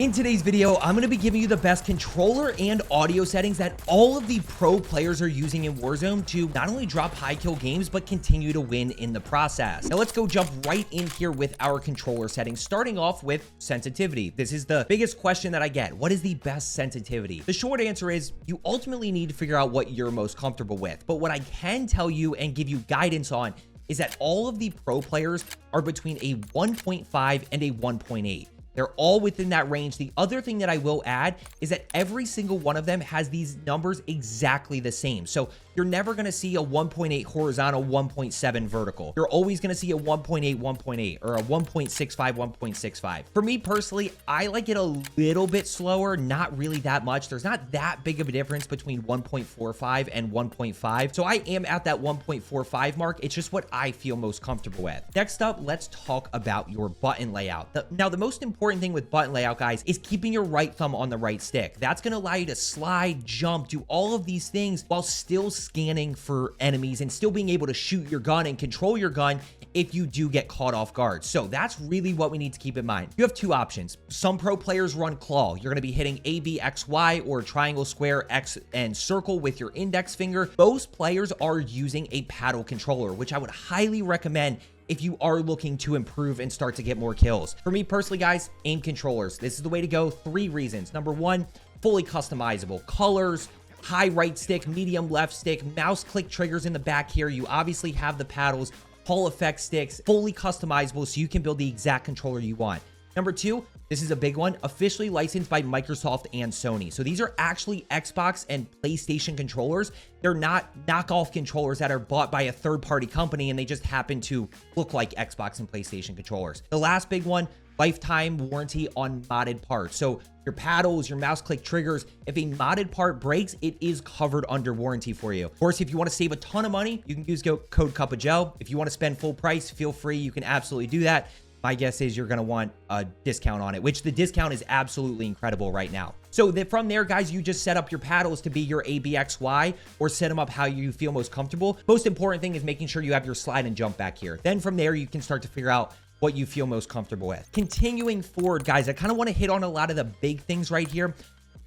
In today's video, I'm going to be giving you the best controller and audio settings that all of the pro players are using in Warzone to not only drop high kill games, but continue to win in the process. Now let's go jump right in here with our controller settings, starting off with sensitivity. This is the biggest question that I get. What is the best sensitivity? The short answer is you ultimately need to figure out what you're most comfortable with. But what I can tell you and give you guidance on is that all of the pro players are between a 1.5 and a 1.8. They're all within that range. The other thing that I will add is that every single one of them has these numbers exactly the same. So you're never going to see a 1.8 horizontal, 1.7 vertical. You're always going to see a 1.8, 1.8, or a 1.65, 1.65. For me personally, I like it a little bit slower, not really that much. There's not that big of a difference between 1.45 and 1.5. So I am at that 1.45 mark. It's just what I feel most comfortable with. Next up, let's talk about your button layout. Now, the most important thing with button layout, guys, is keeping your right thumb on the right stick. That's going to allow you to slide, jump, do all of these things while still scanning for enemies and still being able to shoot your gun and control your gun if you do get caught off guard. So that's really what we need to keep in mind. You have two options. Some pro players run claw. You're going to be hitting A, B, X, Y, or triangle, square, X, and circle with your index finger. Most players are using a paddle controller, which I would highly recommend if you are looking to improve and start to get more kills. For me personally, guys, aim controllers. This is the way to go. 3 reasons. Number 1, fully customizable. Colors, high right stick, medium left stick, mouse click triggers in the back here. You obviously have the paddles, Hall effect sticks, fully customizable so you can build the exact controller you want. Number 2, this is a big one, officially licensed by Microsoft and Sony. So these are actually Xbox and PlayStation controllers. They're not knockoff controllers that are bought by a third-party company and they just happen to look like Xbox and PlayStation controllers. The last big one, lifetime warranty on modded parts. So your paddles, your mouse click triggers, if a modded part breaks, it is covered under warranty for you. Of course, if you want to save a ton of money, you can use code Cup of Joe. If you want to spend full price, feel free. You can absolutely do that. My guess is you're going to want a discount on it, which the discount is absolutely incredible right now. So from there, guys, you just set up your paddles to be your ABXY or set them up how you feel most comfortable. Most important thing is making sure you have your slide and jump back here. Then from there, you can start to figure out what you feel most comfortable with. Continuing forward, guys, I kind of want to hit on a lot of the big things right here.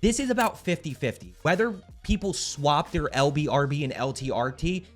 This is about 50-50. Whether people swap their LB, RB, and LT, RT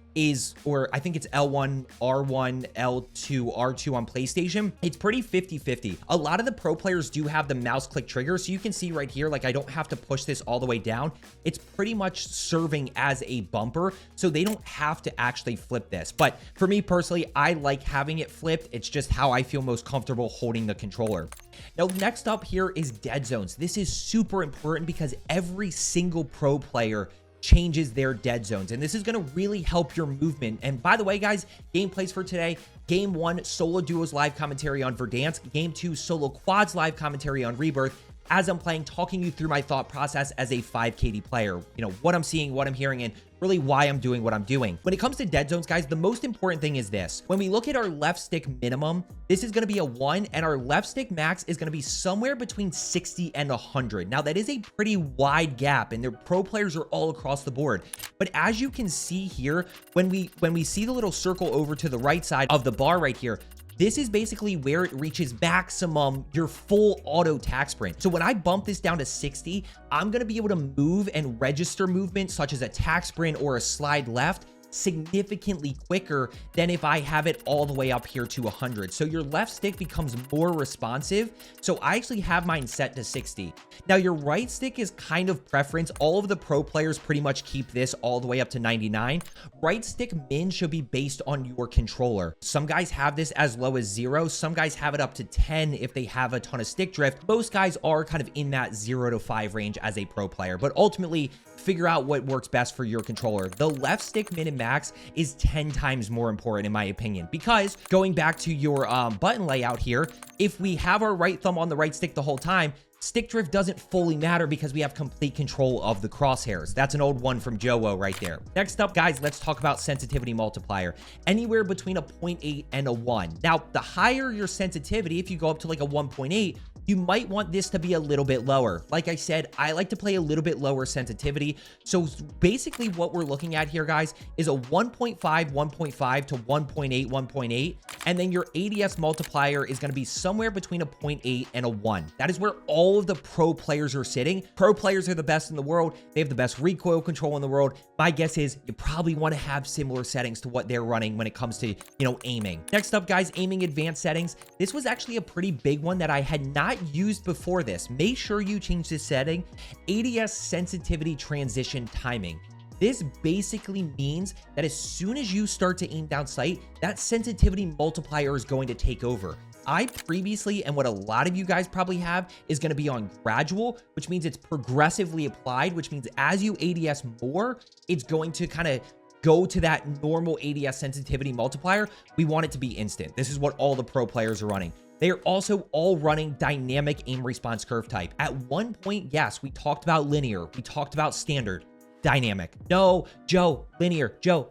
or I think it's L1, R1, L2, R2 on PlayStation. It's pretty 50-50. A lot of the pro players do have the mouse click trigger. So you can see right here, like I don't have to push this all the way down. It's pretty much serving as a bumper. So they don't have to actually flip this. But for me personally, I like having it flipped. It's just how I feel most comfortable holding the controller. Now, next up here is Deadzones. This is super important because every single pro player changes their dead zones, and this is going to really help your movement. And by the way, guys, gameplays for today: game 1, solo duos live commentary on Verdansk; game 2, solo quads live commentary on Rebirth. As I'm playing, talking you through my thought process as a 5 KD player, you know, what I'm seeing, what I'm hearing, and really why I'm doing what I'm doing. When it comes to dead zones, guys, the most important thing is this. When we look at our left stick minimum, this is going to be a 1, and our left stick max is going to be somewhere between 60 and 100. Now, that is a pretty wide gap, and their pro players are all across the board. But as you can see here, when we see the little circle over to the right side of the bar right here, this is basically where it reaches maximum your full auto tack sprint. So when I bump this down to 60, I'm going to be able to move and register movement such as a tack sprint or a slide left significantly quicker than if I have it all the way up here to 100. So your left stick becomes more responsive. So I actually have mine set to 60. Now your right stick is kind of preference. All of the pro players pretty much keep this all the way up to 99. Right stick min should be based on your controller. Some guys have this as low as 0. Some guys have it up to 10 if they have a ton of stick drift. Most guys are kind of in that 0 to 5 range as a pro player, but ultimately figure out what works best for your controller. The left stick min and max is 10 times more important in my opinion, because going back to your button layout here, if we have our right thumb on the right stick the whole time, stick drift doesn't fully matter because we have complete control of the crosshairs. That's an old one from Joe right there. Next up, guys, let's talk about sensitivity multiplier. Anywhere between a 0.8 and a 1. Now, the higher your sensitivity, if you go up to like a 1.8, you might want this to be a little bit lower. Like I said, I like to play a little bit lower sensitivity. So basically what we're looking at here, guys, is a 1.5, 1.5 to 1.8, 1.8. And then your ADS multiplier is going to be somewhere between a 0.8 and a 1. That is where all of the pro players are sitting. Pro players are the best in the world. They have the best recoil control in the world. My guess is you probably want to have similar settings to what they're running when it comes to, aiming. Next up, guys, aiming advanced settings. This was actually a pretty big one that I had not used before this. Make sure you change this setting. ADS sensitivity transition timing. This basically means that as soon as you start to aim down sight, that sensitivity multiplier is going to take over. I previously, and what a lot of you guys probably have, is going to be on gradual, which means it's progressively applied, which means as you ADS more, it's going to kind of go to that normal ADS sensitivity multiplier. We want it to be instant. This is what all the pro players are running. They are also all running dynamic aim response curve type. At one point, yes, we talked about linear. We talked about standard. Dynamic. No, Joe, linear. Joe,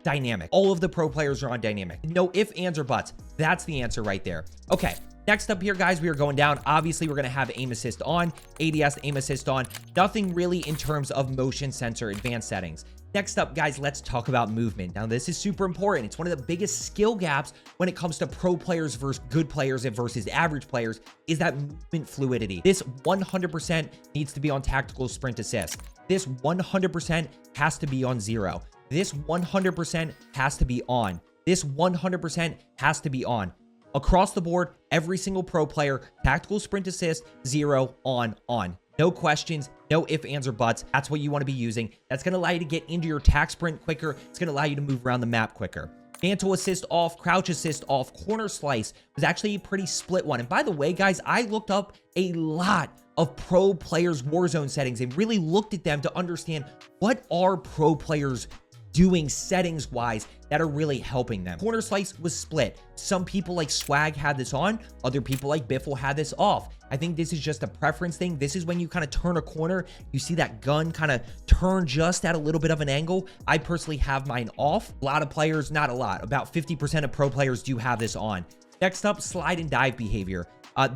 dynamic. All of the pro players are on dynamic. No ifs, ands, or buts. That's the answer right there. Okay. Next up here, guys, we are going down. Obviously, we're going to have aim assist on, ADS aim assist on. Nothing really in terms of motion sensor advanced settings. Next up, guys, let's talk about movement. Now, this is super important. It's one of the biggest skill gaps when it comes to pro players versus good players and versus average players is that movement fluidity. This 100% needs to be on tactical sprint assist. This 100% has to be on 0. This 100% has to be on. This 100% has to be on. Across the board, every single pro player, tactical sprint assist, 0, on. No questions, no ifs, ands, or buts. That's what you want to be using. That's going to allow you to get into your tac sprint quicker. It's going to allow you to move around the map quicker. Mantle assist off, crouch assist off, corner slice was actually a pretty split one. And by the way, guys, I looked up a lot of pro players' Warzone settings and really looked at them to understand what are pro players doing settings wise that are really helping them. Corner slice was split. Some people like Swag had this on. Other people like Biffle had this off. I think this is just a preference thing. This is when you kind of turn a corner, you see that gun kind of turn just at a little bit of an angle. I personally have mine off. A lot of players, not a lot, about 50% of pro players do have this on. Next up, slide and dive behavior.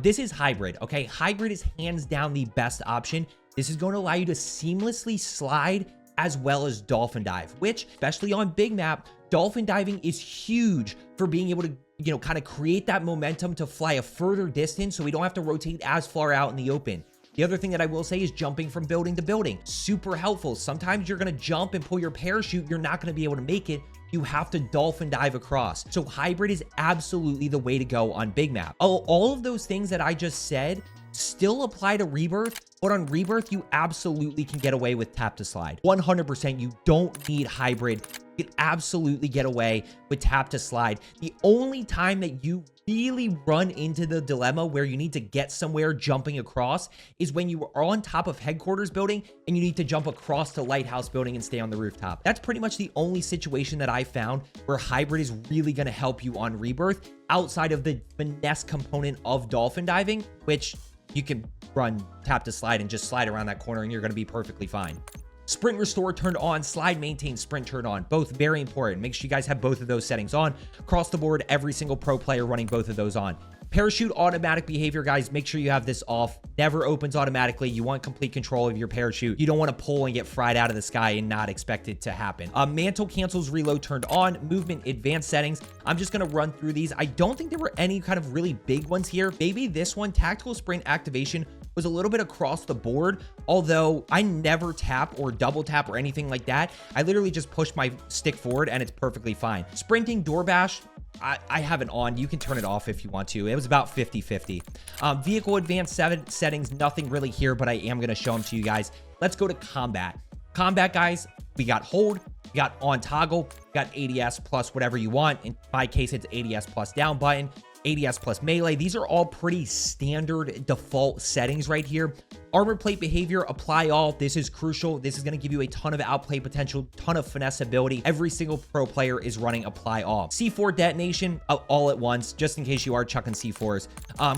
This is hybrid, okay? Hybrid is hands down the best option. This is going to allow you to seamlessly slide as well as dolphin dive, which, especially on big map, dolphin diving is huge for being able to, kind of create that momentum to fly a further distance so we don't have to rotate as far out in the open. The other thing that I will say is jumping from building to building. Super helpful. Sometimes you're going to jump and pull your parachute. You're not going to be able to make it. You have to dolphin dive across. So hybrid is absolutely the way to go on big map. All of those things that I just said still apply to Rebirth, but on Rebirth, you absolutely can get away with tap to slide. 100%, you don't need hybrid. You can absolutely get away with tap to slide. The only time that you really run into the dilemma where you need to get somewhere jumping across is when you are on top of headquarters building and you need to jump across the lighthouse building and stay on the rooftop. That's pretty much the only situation that I found where hybrid is really going to help you on Rebirth outside of the finesse component of dolphin diving, which you can run tap to slide and just slide around that corner and you're going to be perfectly fine. Sprint restore turned on, slide maintain sprint turned on. Both very important. Make sure you guys have both of those settings on. Across the board, every single pro player running both of those on. Parachute automatic behavior, guys, make sure you have this off. Never opens automatically. You want complete control of your parachute. You don't want to pull and get fried out of the sky and not expect it to happen. Mantle cancels reload turned on. Movement advanced settings. I'm just going to run through these. I don't think there were any kind of really big ones here. Maybe this one, tactical sprint activation, was a little bit across the board, although I never tap or double tap or anything like that. I literally just push my stick forward and it's perfectly fine. Sprinting door bash, I have it on. You can turn it off if you want to. It was about 50-50. Vehicle advanced settings, nothing really here, but I am going to show them to you guys. Let's go to combat. Combat, guys, we got hold, we got on toggle, we got ADS plus whatever you want. In my case, it's ADS plus down button, ADS plus melee. These are all pretty standard default settings right here. Armor plate behavior, apply all. This is crucial. This is going to give you a ton of outplay potential, ton of finesse ability. Every single pro player is running apply all. C4 detonation all at once, just in case you are chucking C4s.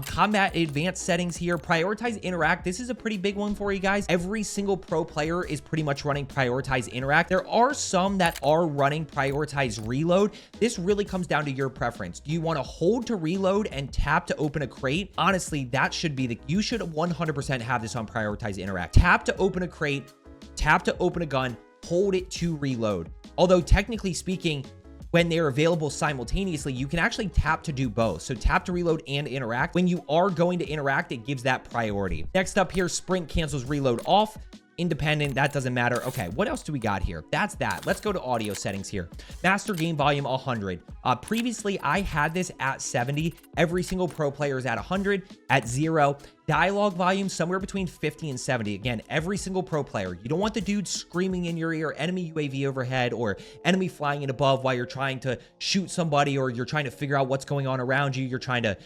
Combat advanced settings here. Prioritize interact. This is a pretty big one for you guys. Every single pro player is pretty much running prioritize interact. There are some that are running prioritize reload. This really comes down to your preference. Do you want to hold to reload and tap to open a crate? Honestly, that should be you should 100% have this on prioritize interact. Tap to open a crate, tap to open a gun, hold it to reload. Although technically speaking, when they're available simultaneously, you can actually tap to do both. So tap to reload and interact. When you are going to interact, it gives that priority. Next up here, sprint cancels reload off. Independent, that doesn't matter. Okay, what else do we got here? That's that. Let's go to audio settings here. Master game volume 100. Previously, I had this at 70. Every single pro player is at 100, at 0. Dialogue volume somewhere between 50 and 70. Again, every single pro player. You don't want the dude screaming in your ear, enemy UAV overhead, or enemy flying in above while you're trying to shoot somebody, or you're trying to figure out what's going on around you. You're trying to,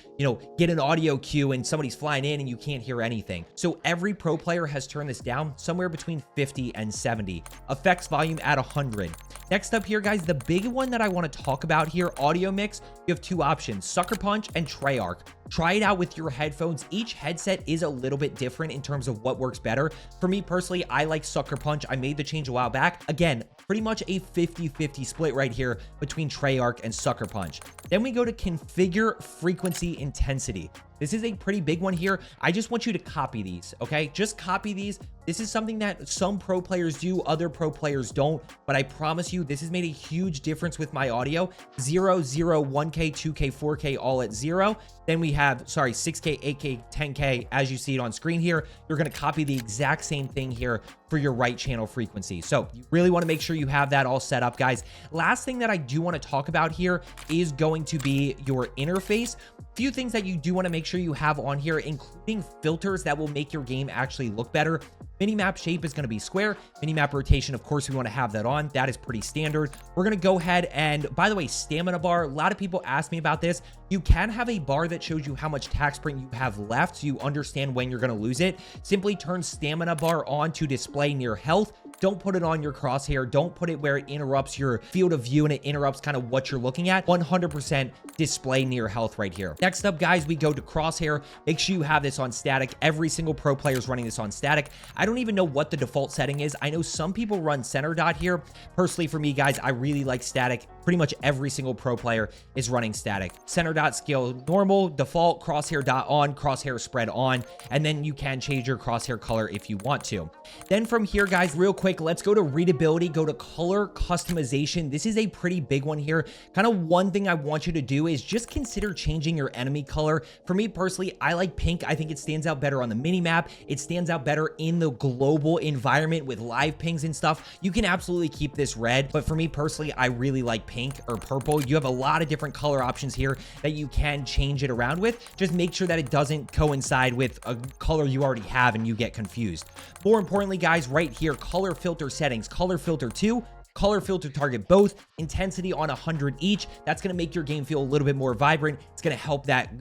get an audio cue and somebody's flying in and you can't hear anything. So every pro player has turned this down somewhere between 50 and 70. Effects volume at 100. Next up here, guys, the big one that I want to talk about here, audio mix. You have two options, Sucker Punch and Treyarch. Try it out with your headphones. Each headset is a little bit different in terms of what works better. For me personally, I like Sucker Punch. I made the change a while back. Again, pretty much a 50-50 split right here between Treyarch and Sucker Punch. Then we go to configure frequency intensity. This is a pretty big one here. I just want you to copy these, okay? Just copy these. This is something that some pro players do, other pro players don't, but I promise you, this has made a huge difference with my audio. 0, 0, 1K, 2K, 4K, all at 0. Then we have, 6K, 8K, 10K, as you see it on screen here. You're gonna copy the exact same thing here for your right channel frequency. So you really wanna make sure you have that all set up, guys. Last thing that I do wanna talk about here is going to be your interface. Few things that you do wanna make sure you have on here, including filters that will make your game actually look better. Minimap shape is going to be square. Minimap rotation, of course, we want to have that on. That is pretty standard. We're going to go ahead and, by the way, stamina bar. A lot of people ask me about this. You can have a bar that shows you how much tac sprint you have left, so you understand when you're going to lose it. Simply turn stamina bar on to display near health. Don't put it on your crosshair. Don't put it where it interrupts your field of view and it interrupts kind of what you're looking at. 100% display near health right here. Next up, guys, we go to crosshair. Make sure you have this on static. Every single pro player is running this on static. I don't even know what the default setting is. I know some people run center dot here. Personally, for me, guys, I really like static. Pretty much every single pro player is running static. Center dot scale normal, default, crosshair dot on, crosshair spread on, and then you can change your crosshair color if you want to. Then from here, guys, real quick, let's go to readability, go to color customization. This is a pretty big one here. Kind of one thing I want you to do is just consider changing your enemy color. For me personally, I like pink. I think it stands out better on the mini map. It stands out better in the global environment with live pings and stuff. You can absolutely keep this red, but for me personally, I really like pink or purple. You have a lot of different color options here that you can change it around with. Just make sure that it doesn't coincide with a color you already have and you get confused. More importantly, guys, right here, color filter settings, color filter 2, color filter target both, intensity on 100 each. That's going to make your game feel a little bit more vibrant. It's going to help that,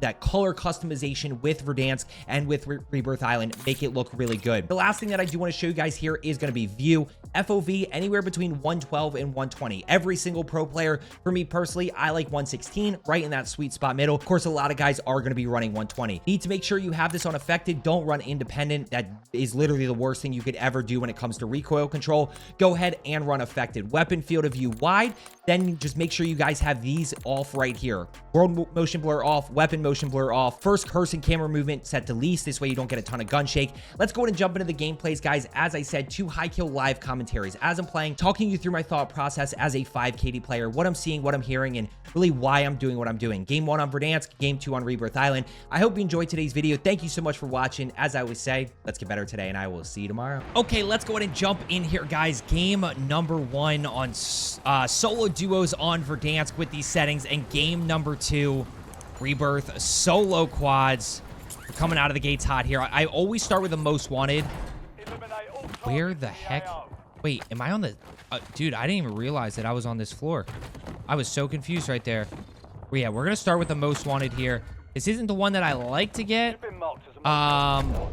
that color customization with Verdansk and with Rebirth Island, make it look really good. The last thing that I do want to show you guys here is going to be view. FOV anywhere between 112 and 120. Every single pro player, for me personally, I like 116, right in that sweet spot middle. Of course, a lot of guys are going to be running 120. Need to make sure you have this on affected. Don't run independent. That is literally the worst thing you could ever do when it comes to recoil control. Go ahead and run affected. Weapon field of view wide. Then just make sure you guys have these off right here. World motion blur off, weapon motion blur off, first person camera movement set to least. This way you don't get a ton of gun shake. Let's go ahead and jump into the gameplays, guys. As I said, 2 high kill live commentaries as I'm playing, talking you through my thought process as a 5KD player, what I'm seeing, what I'm hearing, and really why I'm doing what I'm doing. Game 1 on Verdansk, game 2 on Rebirth Island. I hope you enjoyed today's video. Thank you so much for watching. As I always say, let's get better today, and I will see you tomorrow. Okay, let's go ahead and jump in here, guys. Game number 1 on solo duos on Verdansk with these settings, and game number 2, Rebirth solo quads. We're coming out of the gates hot here. I always start with the most wanted. Where the heck? Wait, am I on the... dude, I didn't even realize that I was on this floor. I was so confused right there. Well, yeah, we're going to start with the most wanted here. This isn't the one that I like to get,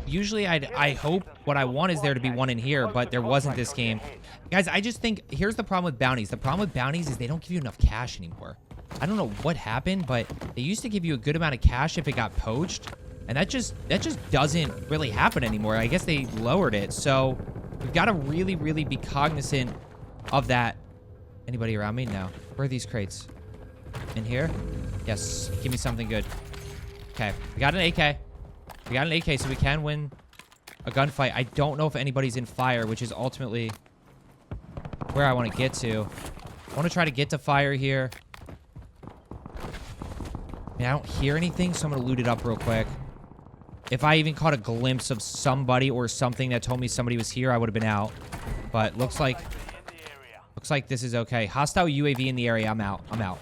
Usually I hope what I want is there to be one in here, but there wasn't this game. Guys, I just think here's the problem with bounties. The problem with bounties is they don't give you enough cash anymore. I don't know what happened, but they used to give you a good amount of cash if it got poached, and that just doesn't really happen anymore. I guess they lowered it, so we've got to really, really be cognizant of that. Anybody around me? No. Where are these crates? In here? Yes. Give me something good. Okay. We got an AK. We got an AK, so we can win a gunfight. I don't know if anybody's in fire, which is ultimately where I want to get to. I want to try to get to fire here. I mean, I don't hear anything, so I'm going to loot it up real quick. If I even caught a glimpse of somebody or something that told me somebody was here, I would have been out. But looks like this is okay. Hostile UAV in the area. I'm out. I'm out.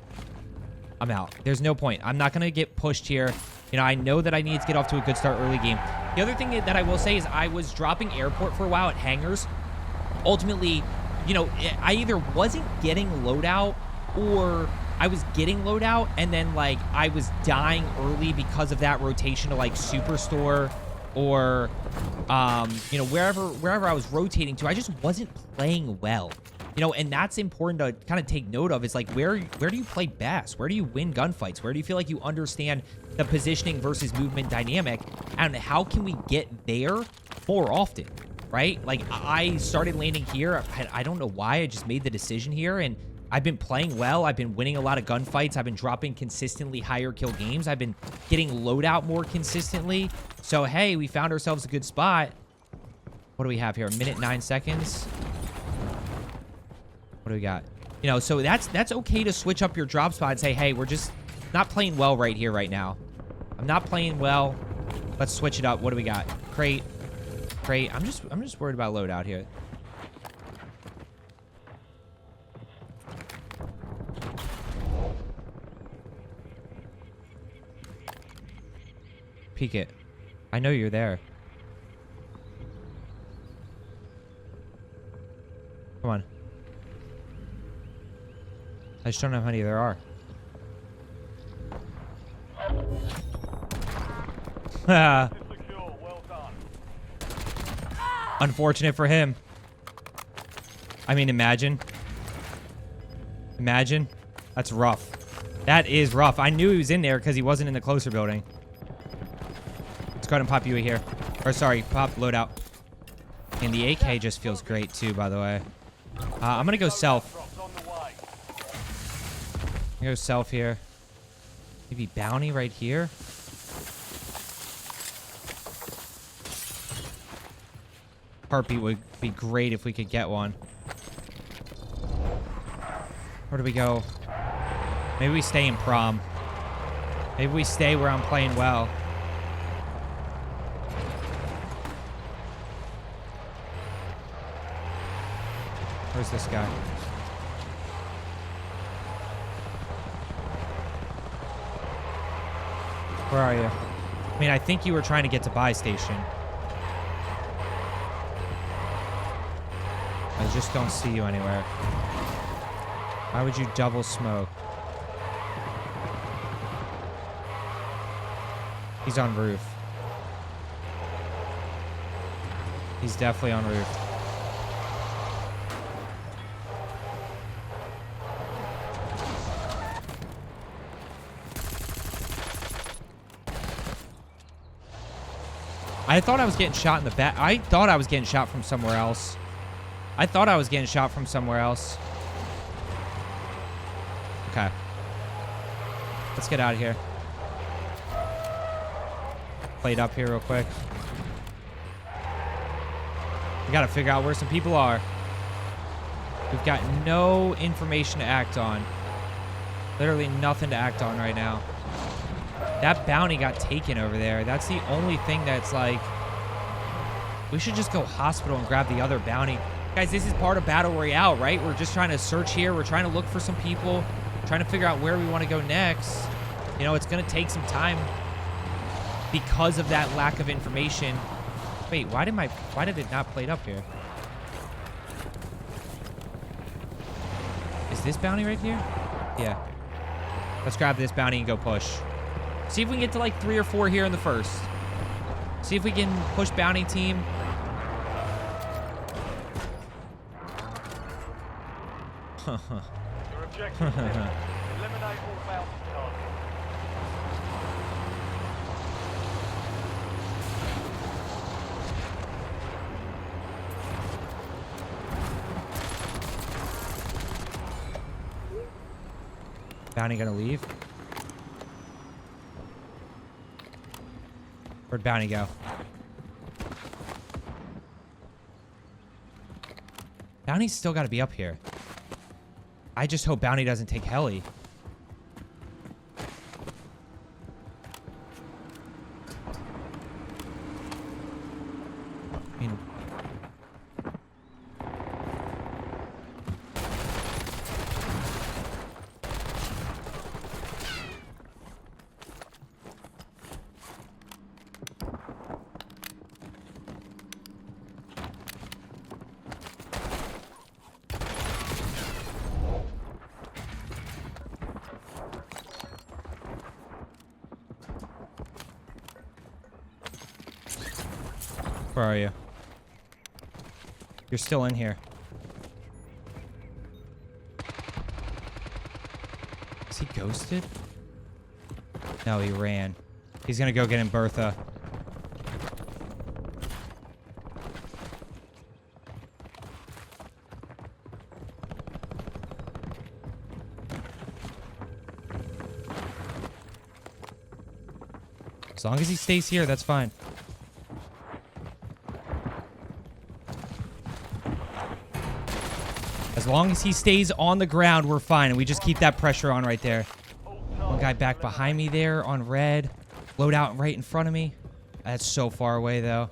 I'm out. There's no point. I'm not going to get pushed here. You know, I know that I need to get off to a good start early game. The other thing that I will say is I was dropping airport for a while at hangars. Ultimately, you know, I either wasn't getting loadout or I was getting loadout and then, like, I was dying early because of that rotation to, like, Superstore or, you know, wherever I was rotating to. I just wasn't playing well. You know, and that's important to kind of take note of. Is like, where do you play best? Where do you win gunfights? Where do you feel like you understand the positioning versus movement dynamic? And how can we get there more often, right? Like, I started landing here. I don't know why. I just made the decision here, and I've been playing well. I've been winning a lot of gunfights. I've been dropping consistently higher kill games. I've been getting loadout more consistently. So, hey, we found ourselves a good spot. What do we have here? A minute, 9 seconds. What do we got? You know, so that's okay to switch up your drop spot and say, hey, we're just not playing well right here, right now. I'm not playing well. Let's switch it up. What do we got? Crate. Crate. I'm just worried about loadout here. Peek it. I know you're there. Come on. I just don't know how many there are. Unfortunate for him. I mean, imagine. Imagine. That's rough. That is rough. I knew he was in there because he wasn't in the closer building. Let's go ahead and pop you here. Or sorry, pop loadout. And the AK just feels great too, by the way. I'm going to go self. Go self here. Maybe bounty right here. Heartbeat would be great if we could get one. Where do we go? Maybe we stay in prom. Maybe we stay where I'm playing well. Where's this guy? Where are you? I mean, I think you were trying to get to buy station. I just don't see you anywhere. Why would you double smoke? He's on roof. He's definitely on roof. I thought I was getting shot in the back. I thought I was getting shot from somewhere else. I thought I was getting shot from somewhere else. Okay. Let's get out of here. Plate up here real quick. We gotta figure out where some people are. We've got no information to act on. Literally nothing to act on right now. That bounty got taken over there. That's the only thing that's like... We should just go hospital and grab the other bounty. Guys, this is part of Battle Royale, right? We're just trying to search here. We're trying to look for some people. Trying to figure out where we want to go next. You know, it's going to take some time because of that lack of information. Wait, why did it not plate up here? Is this bounty right here? Yeah. Let's grab this bounty and go push. See if we can get to like 3 or 4 here in the first. See if we can push bounty team. Your objective is eliminate all bounty targets. Bounty gonna leave? Where'd Bounty go? Bounty's still gotta be up here. I just hope Bounty doesn't take heli. I mean... Where are you? You're still in here. Is he ghosted? No, he ran. He's gonna go get in Bertha. As long as he stays here, that's fine. As long as he stays on the ground, we're fine. And we just keep that pressure on right there. One guy back behind me there on red. Loadout right in front of me. That's so far away, though.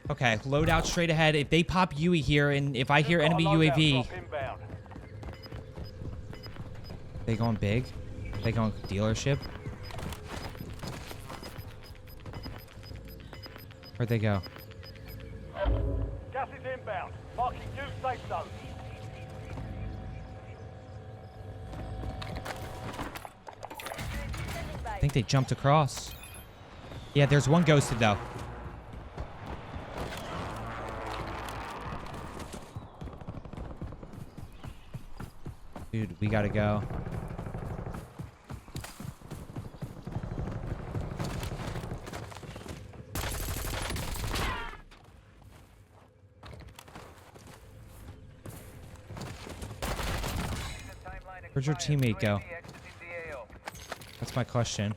Okay, loadout straight ahead. If they pop Yui here, and if I hear enemy UAV... They going big? They going dealership? Where'd they go? Gas is inbound. Marking new safe zone. I think they jumped across. Yeah, there's one ghosted, though. Dude, we gotta go. Where'd your teammate go? That's my question.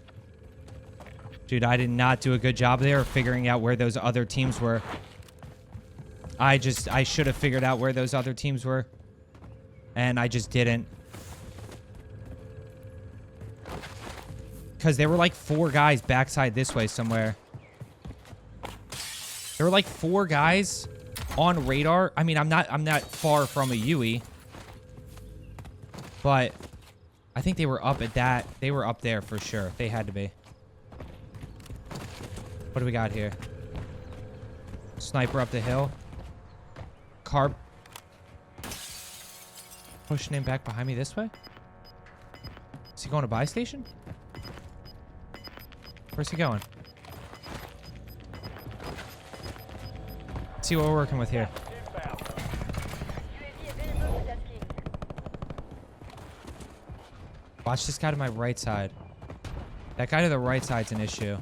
Dude, I did not do a good job there of figuring out where those other teams were. I should have figured out where those other teams were. And I just didn't. Because there were like 4 guys backside this way somewhere. There were like 4 guys on radar. I mean, I'm not far from a Yui. But I think they were up at that. They were up there for sure. They had to be. What do we got here? Sniper up the hill. Carb. Pushing him back behind me this way. Is he going to buy station? Where's he going? Let's see what we're working with here. Watch this guy to my right side. That guy to the right side's an issue.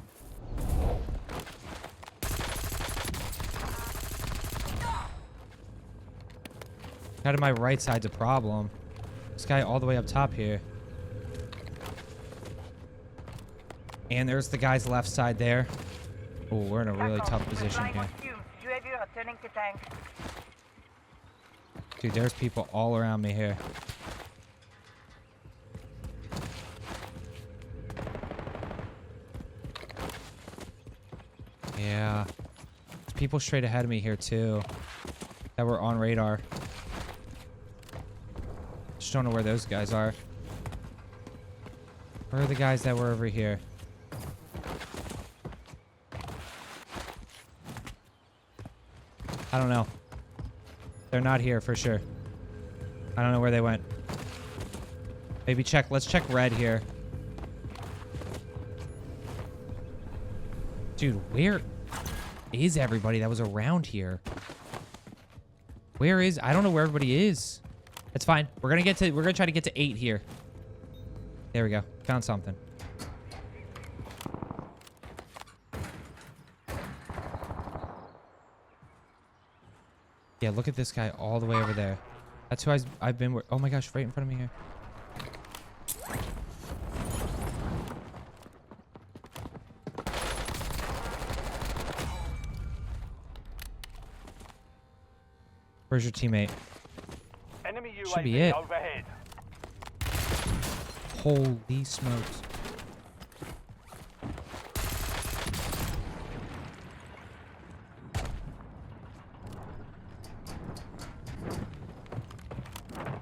Guy to my right side's a problem. This guy all the way up top here. And there's the guy's left side there. Oh, we're in a really tough position here. Dude, there's people all around me here. Yeah. There's people straight ahead of me here too. That were on radar. Just don't know where those guys are. Where are the guys that were over here? I don't know. They're not here for sure. I don't know where they went. Maybe check. Let's check red here. Dude, where is everybody that was around here? I don't know where everybody is. That's fine. We're gonna try to get to 8 here. There we go. Found something. Yeah, look at this guy all the way over there. That's who I've been. Oh my gosh, right in front of me here. Where's your teammate? Enemy UAV Should be it. overhead. Holy smokes.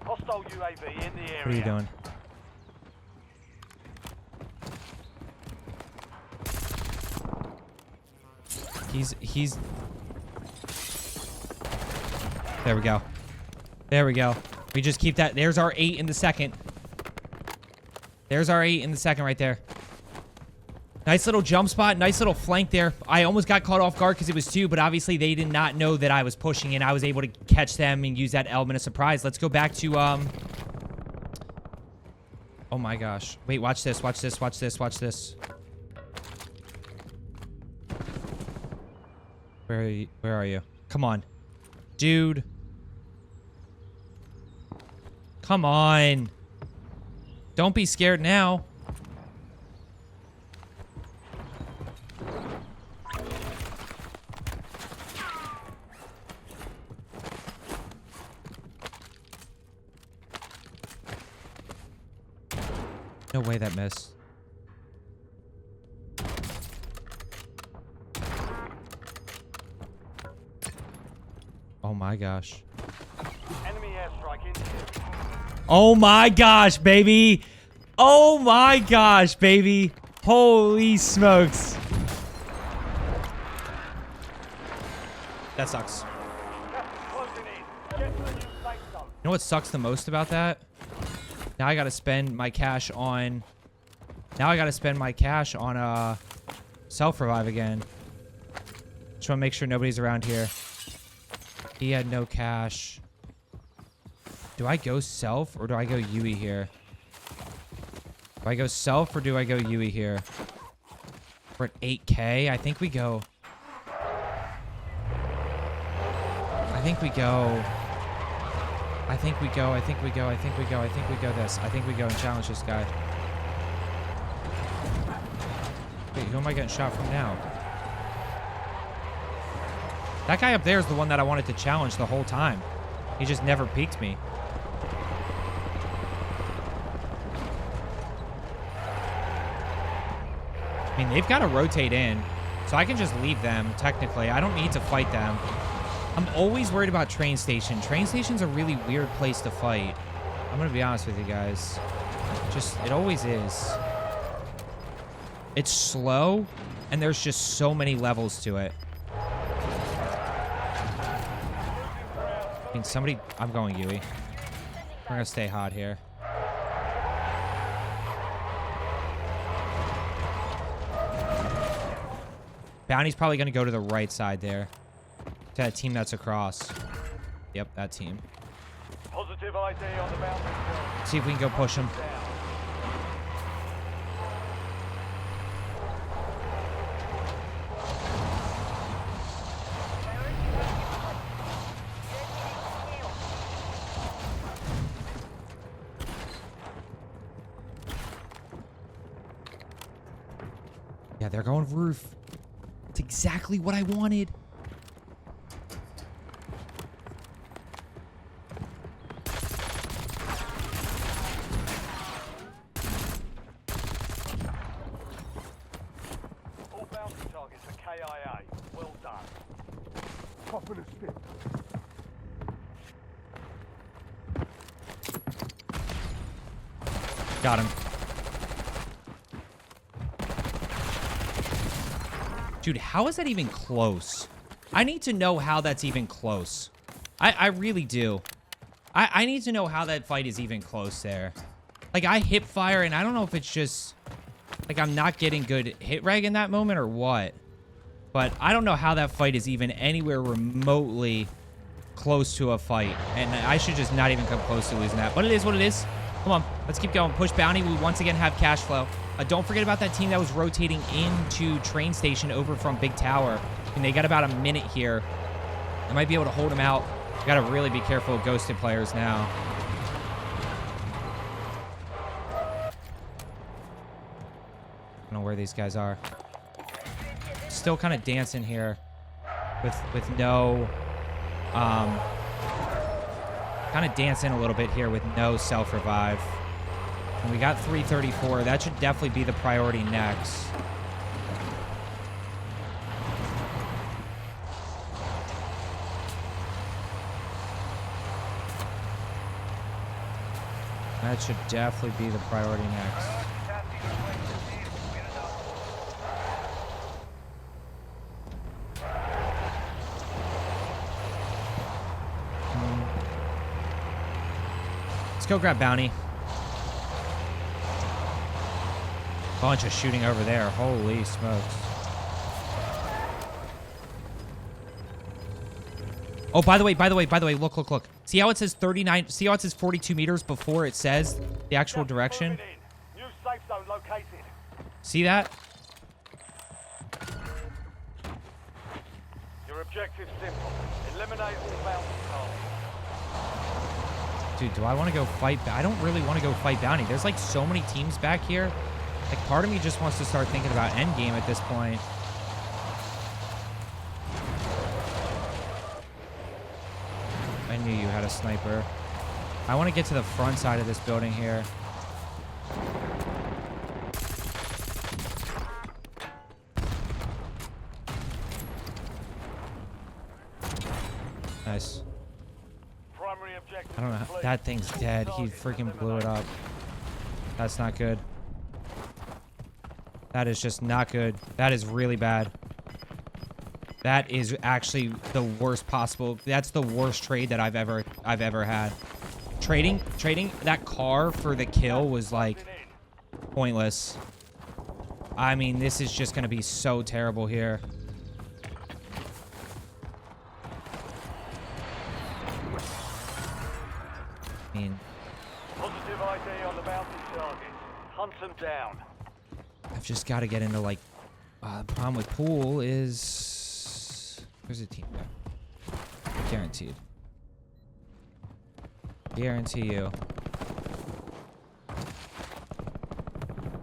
Hostile UAV in the area. What are you doing? He's... There we go. There we go. We just keep that. There's our 8 in the second. There's our 8 in the second right there. Nice little jump spot. Nice little flank there. I almost got caught off guard because it was 2, but obviously they did not know that I was pushing in. I was able to catch them and use that element of surprise. Let's go back to, Oh my gosh. Wait, watch this. Watch this. Watch this. Watch this. Where are you? Come on. Dude. Come on. Don't be scared now. No way that missed. Oh my gosh. Enemy airstrike in here. Oh my gosh, baby. Oh my gosh, baby. Holy smokes. That sucks. Gas is closing in. Get to the new safe zone. You know what sucks the most about that? Now I gotta spend my cash on... self-revive again. Just wanna make sure nobody's around here. He had no cash. Do I go self or do I go Yui here? Do I go self or do I go Yui here? We're at 8K. I think we go... I think we go this. I think we go and challenge this guy. Wait, who am I getting shot from now? That guy up there is the one that I wanted to challenge the whole time. He just never peeked me. I mean, they've got to rotate in, so I can just leave them, technically. I don't need to fight them. I'm always worried about train station. Train station's a really weird place to fight. I'm gonna be honest with you guys. It always is. It's slow, and there's just so many levels to it. I mean, I'm going Yui. We're gonna stay hot here. Bounty's probably gonna go to the right side there. To that team that's across. Yep, that team. Positive ID on the bounty. See if we can go push him. Yeah, they're going roof. It's exactly what I wanted. All bounty targets are KIA. Well done. Top of the stick. Got him. Dude, how is that even close? I need to know how that's even close. I really do. I need to know how that fight is even close there. Like, I hip fire, and I don't know if it's just... Like, I'm not getting good hit reg in that moment or what. But I don't know how that fight is even anywhere remotely close to a fight. And I should just not even come close to losing that. But it is what it is. Come on, let's keep going. Push bounty. We once again have cash flow. Don't forget about that team that was rotating into train station over from Big Tower. And they got about a minute here. I might be able to hold them out. Got to really be careful of ghosted players now. I don't know where these guys are. Still kind of dancing here with no kind of dancing a little bit here with no self-revive. And we got 334. That should definitely be the priority next. That should definitely be the priority next. Let's go grab bounty. Bunch of shooting over there. Holy smokes. Oh, by the way, look. See how it says 39, see how it says 42 meters before it says the actual direction? New safe zone located. See that? Your objective's simple. Eliminate all bounty targets. Dude, do I want to go fight? I don't really want to go fight bounty. There's like so many teams back here. Like part of me just wants to start thinking about endgame at this point. I knew you had a sniper. I want to get to the front side of this building here. Nice. Primary objective. I don't know. complete. That thing's dead. He freaking blew it up. That's not good. That is just not good. That is really bad. That is actually the worst possible. That's the worst trade that I've ever had. Trading that car for the kill was like pointless. I mean, this is just gonna be so terrible here. I mean, Positive ID on the bounty target. Hunt them down. I've just got to get into like. The problem with pool is there's a team there. Guaranteed. Guarantee you.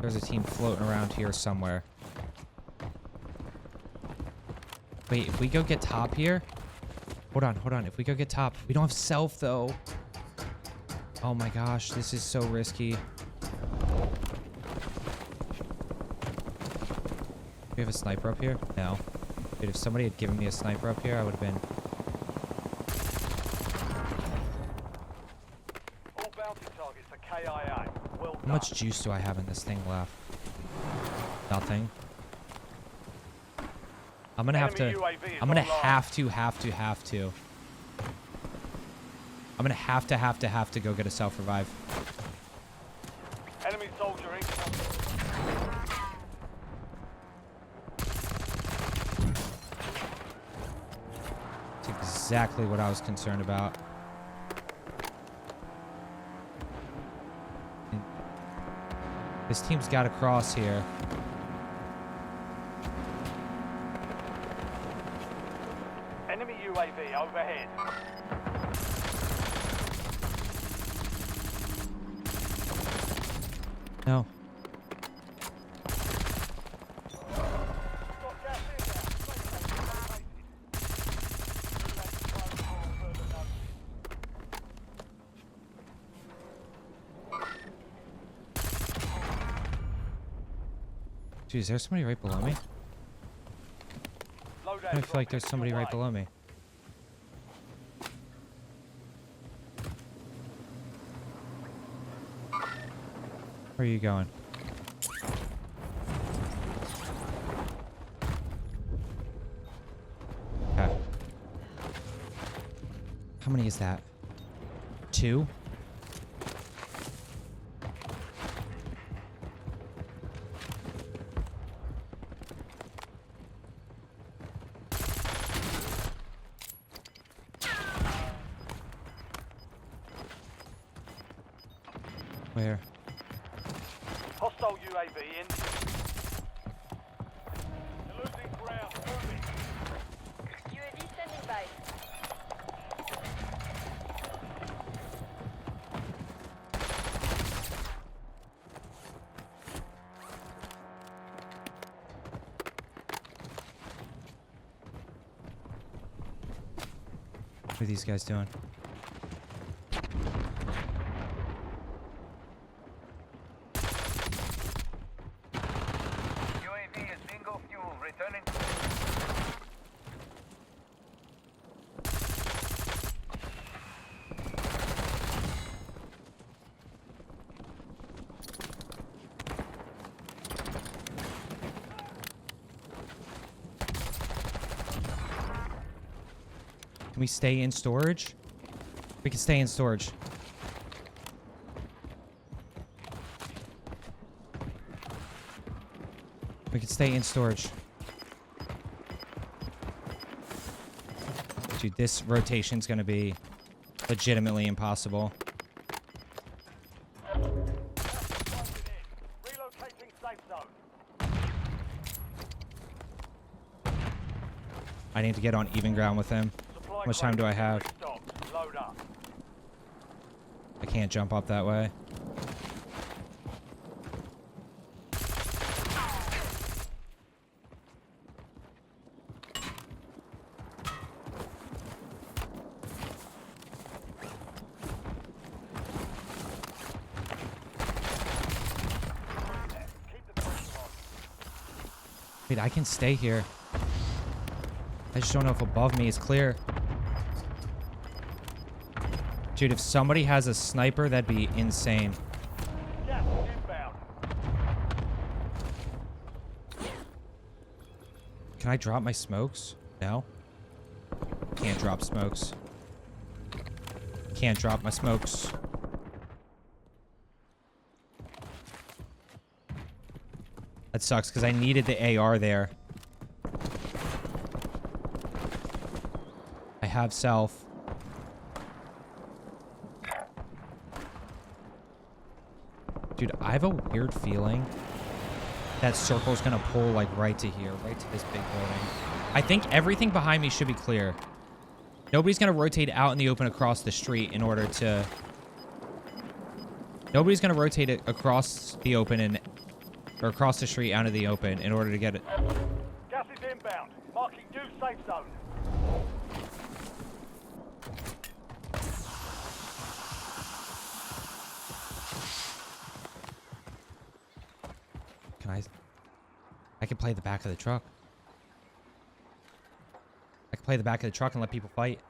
There's a team floating around here somewhere. Wait, if we go get top here. Hold on. If we go get top, we don't have self though. Oh my gosh, this is so risky. Do we have a sniper up here? No. Dude, if somebody had given me a sniper up here, I would have been... All bounty targets are KIA. Well done. How much juice do I have in this thing left? Nothing. I'm gonna have to... Enemy UAV is I'm gonna online. have to... I'm gonna have to go get a self-revive. Enemy soldier incoming. That's exactly what I was concerned about. This team's got to cross here. Enemy UAV overhead. No. Got gas inbound. Dude, is there somebody right below me? I feel like there's somebody right below me. Where are you going? Okay. How many is that? 2? Where? Hostile UAV in. You're losing ground. Moving. UAV standing by. What are these guys doing? UAV is bingo fuel. Returning. Can we stay in storage? We can stay in storage. We can stay in storage. Dude, this rotation's gonna be legitimately impossible. Relocating safe zone. I need to get on even ground with him. Supply How much time do I have? restocked. Load up. I can't jump up that way. Keep the pressure on. Wait, I can stay here. I just don't know if above me is clear. Dude, if somebody has a sniper, that'd be insane. Gas is inbound. Can I drop my smokes? No. Can't drop smokes. Can't drop my smokes. That sucks because I needed the AR there. I have self. Dude, I have a weird feeling that circle's gonna pull like right to here, right to this big building. I think everything behind me should be clear. Nobody's gonna rotate out in the open across the street in order to... Nobody's gonna rotate it across the open and... Or across the street out of the open in order to get it. Gas is inbound. Marking new safe zone. Can I can play the back of the truck. I can play the back of the truck and let people fight.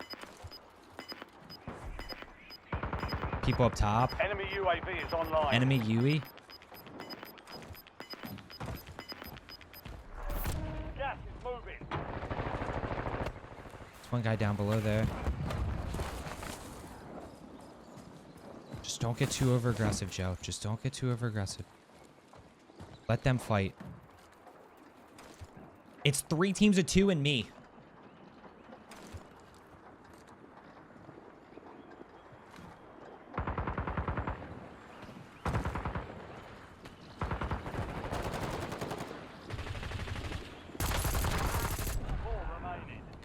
People up top. Enemy UAV is online. Enemy UE. Gas is moving. There's one guy down below there. Just don't get too over aggressive, Joe. Just don't get too over aggressive. Let them fight. It's 3 teams of 2 and me.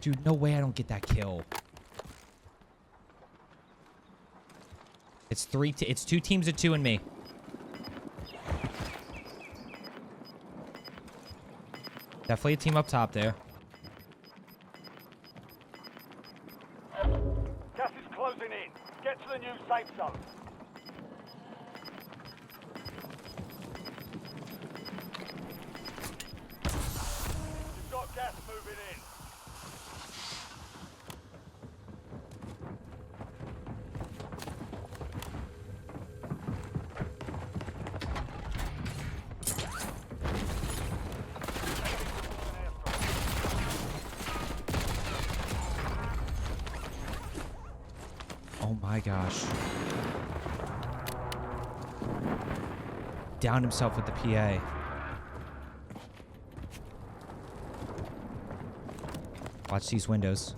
Dude, no way I don't get that kill. It's 2 teams of 2 and me. Definitely a team up top there. Gas is closing in. Get to the new safe zone. You've got gas moving in. Oh my gosh. Downed himself with the PA. Watch these windows.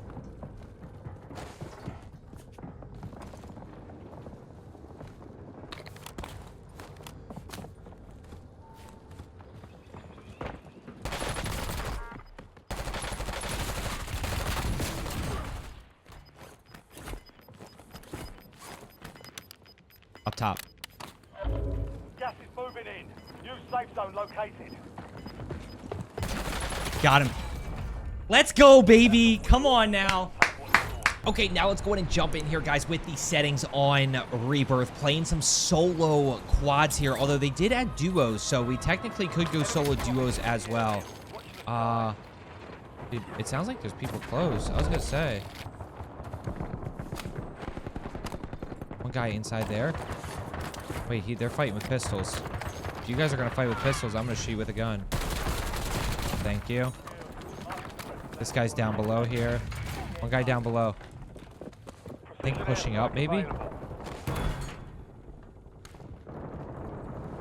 Up top. Gas is moving in. New safe zone located. Got him. Let's go, baby. Come on now. Okay, now let's go ahead and jump in here, guys, with the settings on Rebirth. Playing some solo quads here, although they did add duos, so we technically could go solo duos as well. Dude, it sounds like there's people close. I was gonna say. One guy inside there. Wait, they're fighting with pistols. If you guys are gonna fight with pistols, I'm gonna shoot with a gun. Thank you. This guy's down below here. One guy down below. I think pushing up, maybe? I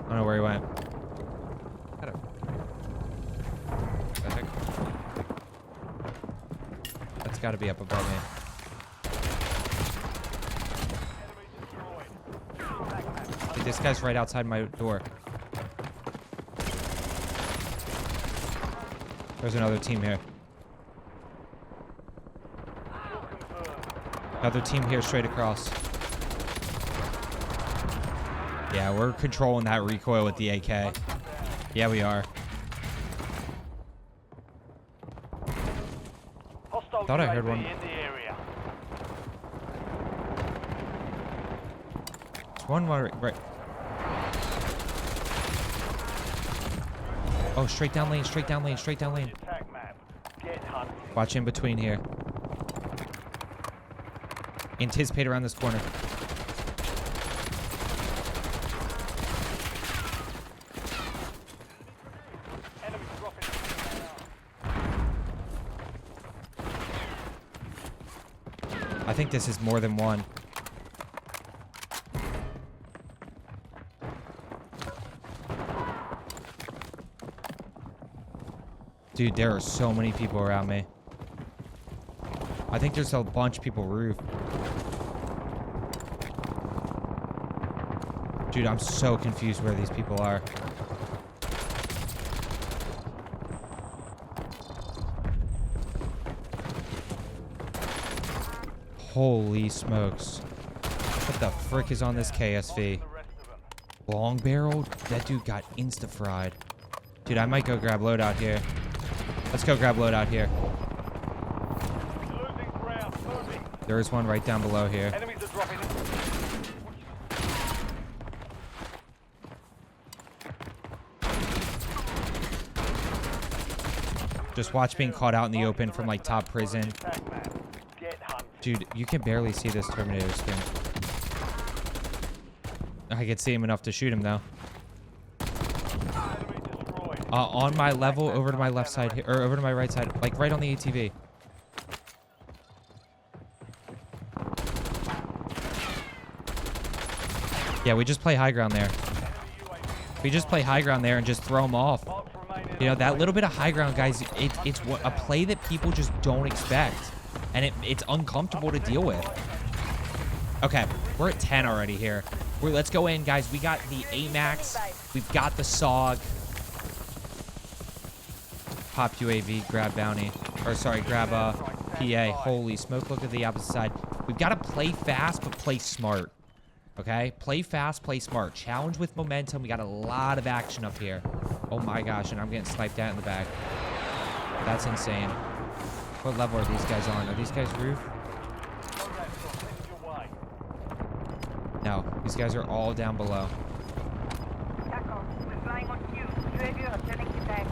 don't know where he went. What the heck? That's gotta be up above me. Dude, this guy's right outside my door. There's another team here. Another team here straight across. Yeah, we're controlling that recoil with the AK. Yeah, we are. Thought I heard one. There's one more right. Oh, straight down lane, straight down lane, straight down lane. Watch in between here. Anticipate around this corner. I think this is more than one. Dude, there are so many people around me. I think there's a bunch of people roof. Dude, I'm so confused where these people are. Holy smokes. What the frick is on this KSV? Long barreled? That dude got insta-fried. Dude, I might go grab loadout here. Let's go grab loadout here. There is one right down below here. Enemies are dropping in. Just watch being caught out in the open from like top prison. Dude, you can barely see this Terminator skin. I can see him enough to shoot him though. On my level, over to my left side here, or over to my right side, like right on the ATV. Yeah, we just play high ground there. We just play high ground there and just throw them off. You know, that little bit of high ground, guys, it's a play that people just don't expect. And it's uncomfortable to deal with. Okay, we're at 10 already here. Let's go in, guys. We got the AMAX. We've got the SOG. Pop UAV, grab bounty. Or sorry, grab PA. Holy smoke, look at the opposite side. We've got to play fast, but play smart. Okay? Play fast, play smart. Challenge with momentum. We got a lot of action up here. Oh my gosh, and I'm getting sniped at in the back. That's insane. What level are these guys on? Are these guys roof? No, these guys are all down below. We're flying on cue. UAV returning to tank.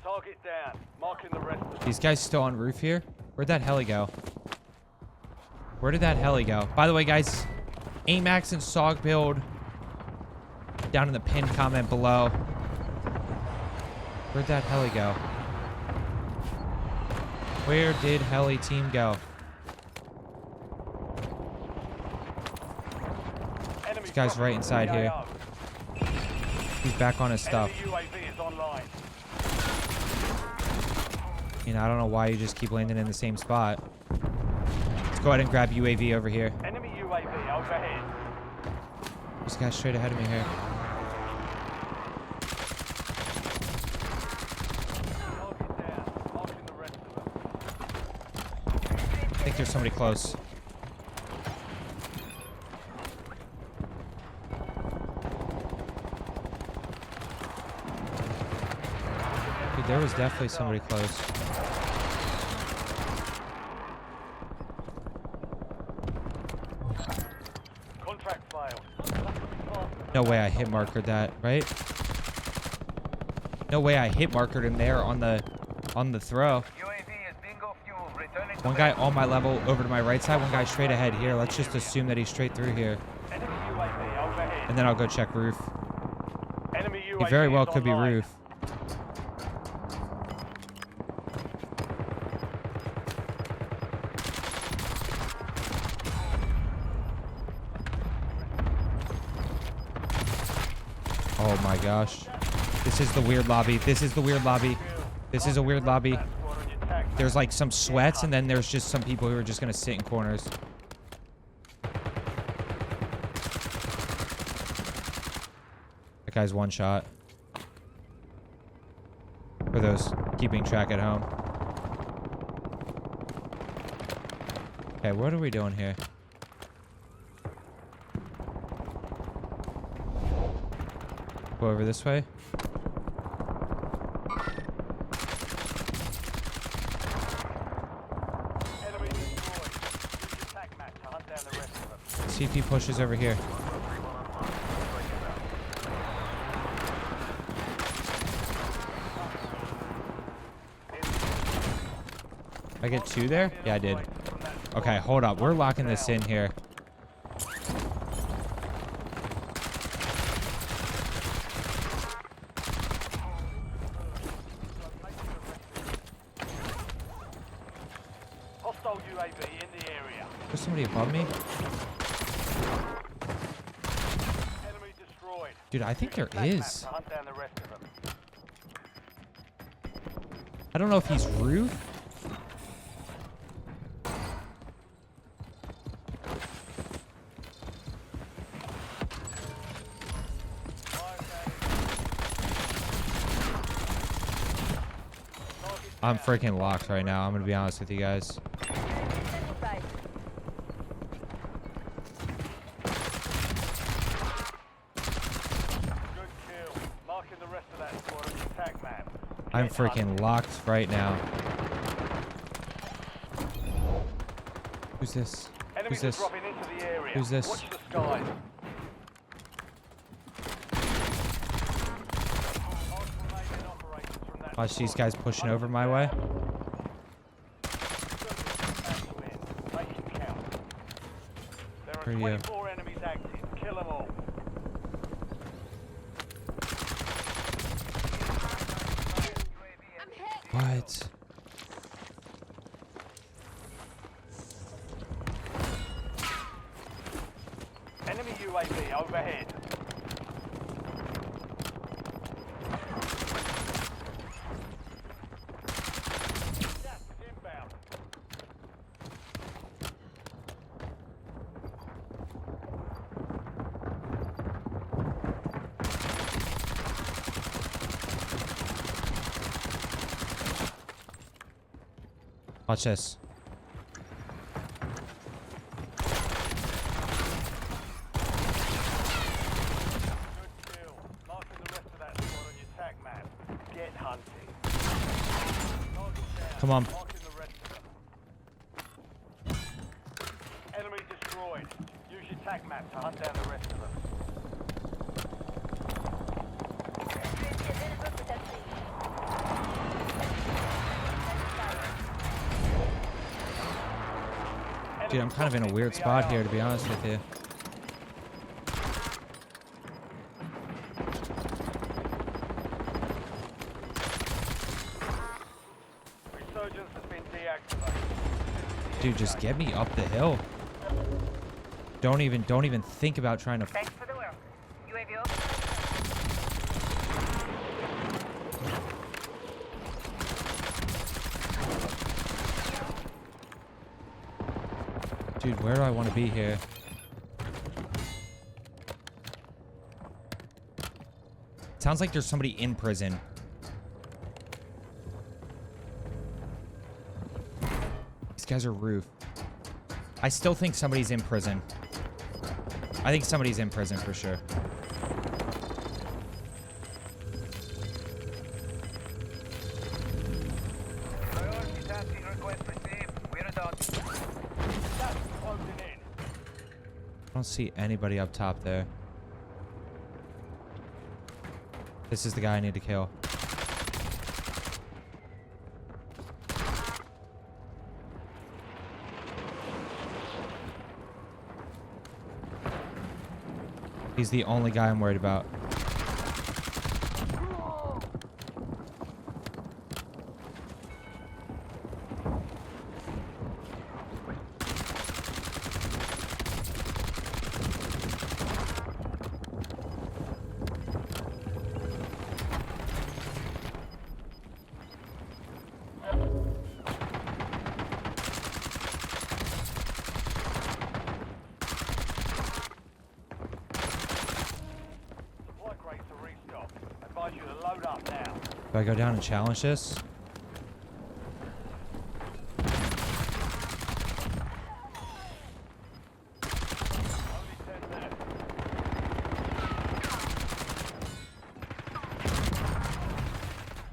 Target down. Marking the rest of These guys still on roof here? Where'd that heli go? Where did that heli go? By the way, guys, AMAX and SOG build down in the pinned comment below. Where'd that heli go? Where did heli team go? This guy's right inside here. He's back on his stuff. UAV is online. You know, I don't know why you just keep landing in the same spot. Let's go ahead and grab UAV over here. Enemy UAV overhead. This guy's straight ahead of me here. there's somebody close. Dude, there was definitely somebody close. Contract failed. No way I hit markered that, right? No way I hit markered him there on the throw. One guy on my level over to my right side, one guy straight ahead here. Let's just assume that he's straight through here. Enemy UAV overhead. And then I'll go check roof. Enemy UAV He very well is could be online. roof. Oh my gosh. This is the weird lobby. This is the weird lobby. This is a weird lobby. There's like some sweats and then there's just some people who are just gonna sit in corners. That guy's one shot. For those keeping track at home. Okay, what are we doing here? Go over this way. Enemy destroyed. Use your attack map to hunt down the rest of them. CP pushes over here. I get two there? Yeah, I did. Okay, hold up. We're locking this in here. Hostile UAV in the area. There's somebody above me. Enemy destroyed. Dude, I think there Attack map is. to hunt down the rest of them. I don't know if he's roof. I'm freaking locked right now. I'm gonna be honest with you guys. Good kill. Marking the rest of that squad on the attack map. I'm Get freaking hunted. locked right now. Who's this? Enemies Who's this? are dropping into the area. Who's this? Watch the skies. Watch these guys pushing over my way. There Where are are you? 24 enemies active. Kill them all. What? Enemy UAV overhead. Gas is inbound. Watch this. Good kill. Marking the rest of that squad on your attack map. Get hunting. Target down. Come on. Marking the rest of them. Enemy destroyed. Use your attack map to hunt down the rest of them. Dude, I'm kind of in a weird spot here, to be honest with you. Resurgence has been deactivated. Dude, just get me up the hill. Don't even think about trying to. Thanks for the work. UAV over. Dude, where do I want to be here? Sounds like there's somebody in prison. These guys are roof. I still think somebody's in prison. I think somebody's in prison for sure. Priority tasking request received. We're done. That's closing in. I don't see anybody up top there. This is the guy I need to kill. He's the only guy I'm worried about. Supply crates are restocked. I advise you to load up now. Do I go down and challenge this? Only 10 left.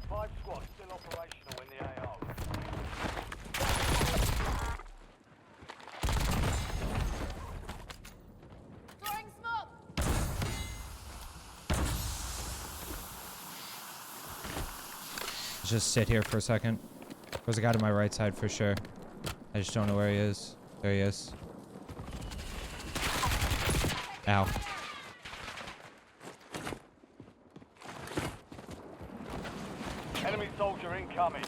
5 squads still operational in the AO. Throwing smoke! Just sit here for a second. There's a guy to my right side for sure. I just don't know where he is. There he is. Ow. Enemy soldier incoming.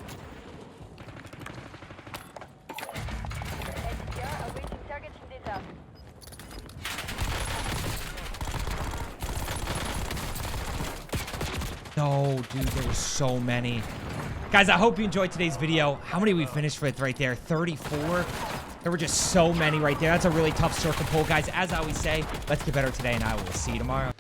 SDR awaiting target data. No, dude, there were so many. Guys, I hope you enjoyed today's video. How many we finished with right there? 34? There were just so many right there. That's a really tough circle pull, guys. As I always say, let's get better today, and I will see you tomorrow.